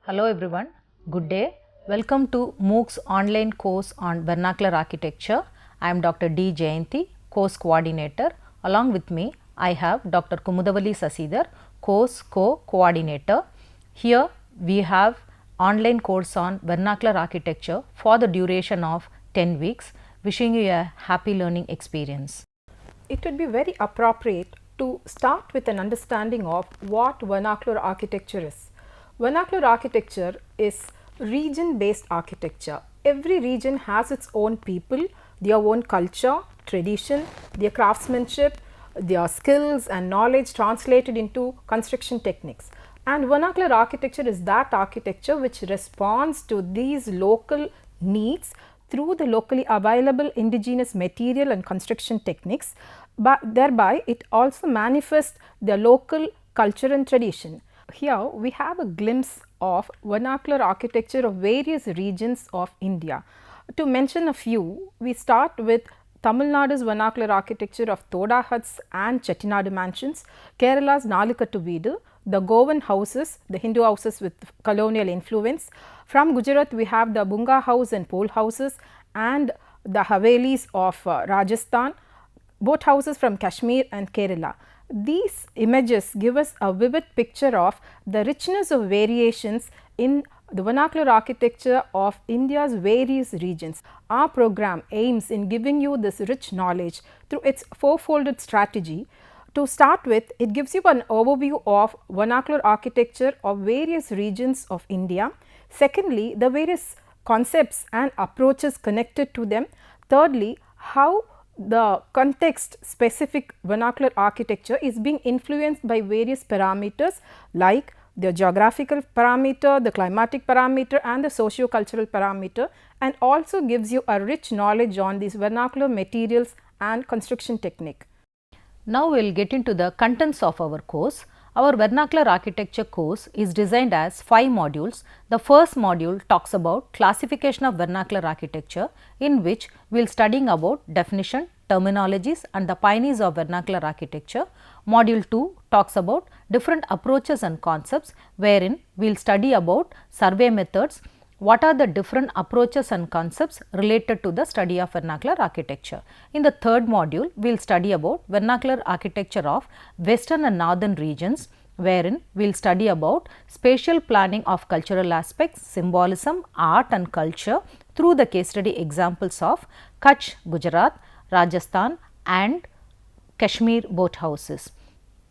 Hello everyone, good day. Welcome to MOOC's online course on vernacular architecture. I am Dr. D. Jayanti, course coordinator. Along with me, I have Dr. Kumudavali Sasidhar, course co-coordinator. Here we have online course on vernacular architecture for the duration of 10 weeks. Wishing you a happy learning experience. It would be very appropriate to start with an understanding of what vernacular architecture is. Vernacular architecture is region-based architecture. Every region has its own people, their own culture, tradition, their craftsmanship, their skills and knowledge translated into construction techniques. And vernacular architecture is that architecture which responds to these local needs through the locally available indigenous material and construction techniques, but thereby it also manifests the local culture and tradition. Here we have a glimpse of vernacular architecture of various regions of India. To mention a few, we start with Tamil Nadu's vernacular architecture of Toda huts and Chettinadu mansions, Kerala's Nalikattu Veedu, the Goan houses, the Hindu houses with colonial influence. From Gujarat we have the Bunga house and pole houses and the Havelis of Rajasthan, both houses from Kashmir and Kerala. These images give us a vivid picture of the richness of variations in the vernacular architecture of India's various regions. Our program aims in giving you this rich knowledge through its four-folded strategy. To start with, it gives you an overview of vernacular architecture of various regions of India. Secondly, the various concepts and approaches connected to them. Thirdly, how the context specific vernacular architecture is being influenced by various parameters like the geographical parameter, the climatic parameter and the socio-cultural parameter, and also gives you a rich knowledge on these vernacular materials and construction technique. Now we will get into the contents of our course. Our vernacular architecture course is designed as 5 modules. The first module talks about classification of vernacular architecture, in which we will studying about definition, terminologies and the pioneers of vernacular architecture. Module 2 talks about different approaches and concepts, wherein we will study about survey methods, what are the different approaches and concepts related to the study of vernacular architecture. In the third module, we will study about vernacular architecture of western and northern regions, wherein we will study about spatial planning of cultural aspects, symbolism, art and culture through the case study examples of Kutch, Gujarat, Rajasthan and Kashmir boat houses.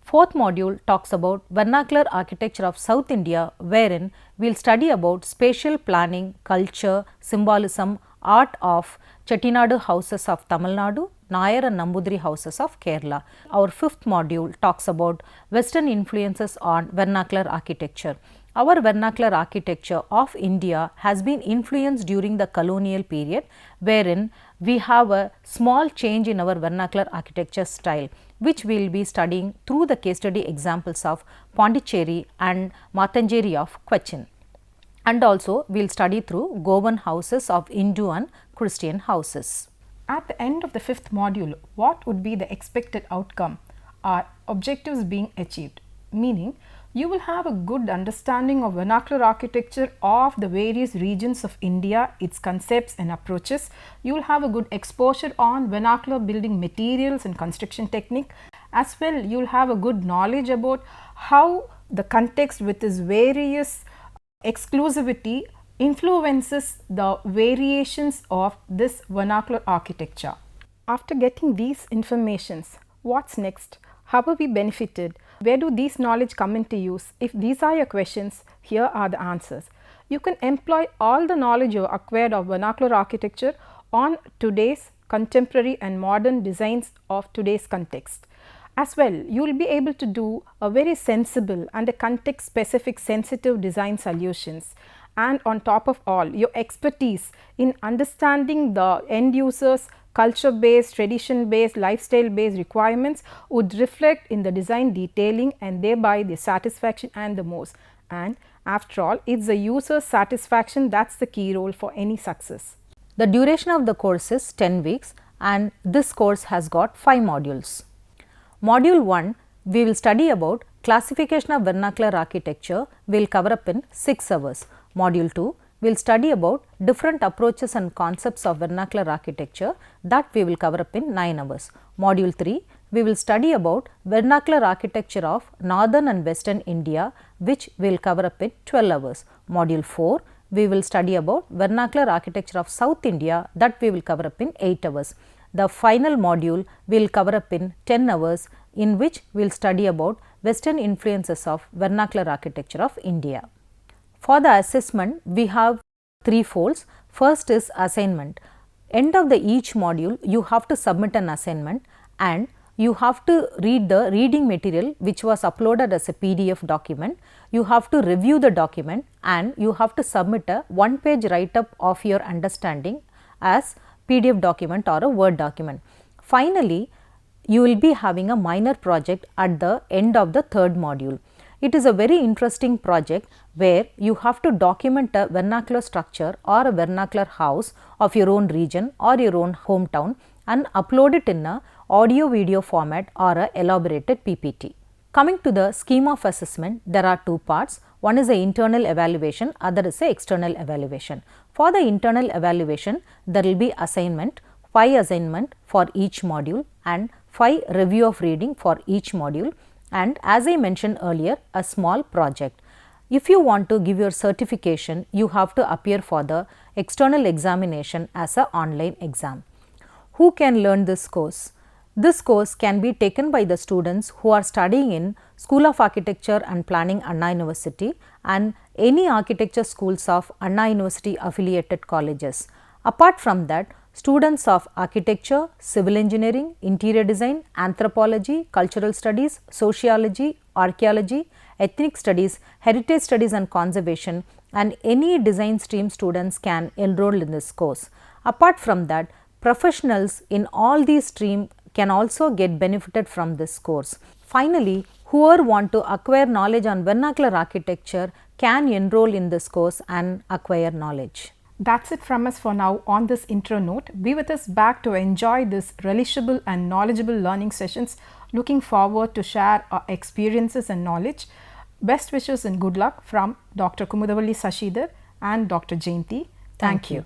Fourth module talks about vernacular architecture of South India, wherein we will study about spatial planning, culture, symbolism, art of Chettinadu houses of Tamil Nadu, Nayar and Nambudiri houses of Kerala. Our fifth module talks about Western influences on vernacular architecture. Our vernacular architecture of India has been influenced during the colonial period, wherein we have a small change in our vernacular architecture style, which we will be studying through the case study examples of Pondicherry and Mathancheri of Cochin. And also we will study through Goan houses of Hindu and Christian houses. At the end of the fifth module, what would be the expected outcome? Are objectives being achieved? Meaning, you will have a good understanding of vernacular architecture of the various regions of India, its concepts and approaches. You will have a good exposure on vernacular building materials and construction technique. As well, you will have a good knowledge about how the context with its various exclusivity influences the variations of this vernacular architecture. After getting these informations, what's next? How are we benefited? Where do these knowledge come into use? If these are your questions, here are the answers. You can employ all the knowledge you acquired of vernacular architecture on today's contemporary and modern designs of today's context. As well, you will be able to do a very sensible and a context specific sensitive design solutions. And on top of all, your expertise in understanding the end users, culture based, tradition based, lifestyle based requirements would reflect in the design detailing and thereby the satisfaction and the most. And after all, it's the user's satisfaction that's the key role for any success. The duration of the course is 10 weeks and this course has got 5 modules. Module 1, we will study about classification of vernacular architecture we will cover up in 6 hours. Module 2 we will study about different approaches and concepts of vernacular architecture, that we will cover up in 9 hours. Module 3 we will study about vernacular architecture of northern and western India, which we will cover up in 12 hours. Module 4 we will study about vernacular architecture of South India, that we will cover up in 8 hours. The final module we will cover up in 10 hours, in which we will study about western influences of vernacular architecture of India. For the assessment, we have 3 folds. First is assignment. End of each module, you have to submit an assignment and you have to read the reading material which was uploaded as a PDF document. You have to review the document and you have to submit a 1-page write-up of your understanding as PDF document or a Word document. Finally, you will be having a minor project at the end of the 3rd module. It is a very interesting project where you have to document a vernacular structure or a vernacular house of your own region or your own hometown and upload it in a audio video format or a elaborated PPT. Coming to the scheme of assessment, there are 2 parts. One is the internal evaluation, other is the external evaluation. For the internal evaluation, there will be assignment, 5 assignment for each module and 5 review of reading for each module, and as I mentioned earlier, a small project. If you want to give your certification, you have to appear for the external examination as an online exam. Who can learn this course? This course can be taken by the students who are studying in School of Architecture and Planning, Anna University, and any architecture schools of Anna University affiliated colleges. Apart from that, students of architecture, civil engineering, interior design, anthropology, cultural studies, sociology, archaeology, ethnic studies, heritage studies and conservation, and any design stream students can enroll in this course. Apart from that, professionals in all these streams can also get benefited from this course. Finally, whoever want to acquire knowledge on vernacular architecture can enroll in this course and acquire knowledge. That's it from us for now on this intro note. Be with us back to enjoy this relishable and knowledgeable learning sessions. Looking forward to share our experiences and knowledge. Best wishes and good luck from Dr. Kumudavalli Sashidhar and Dr. Jayanti. Thank you.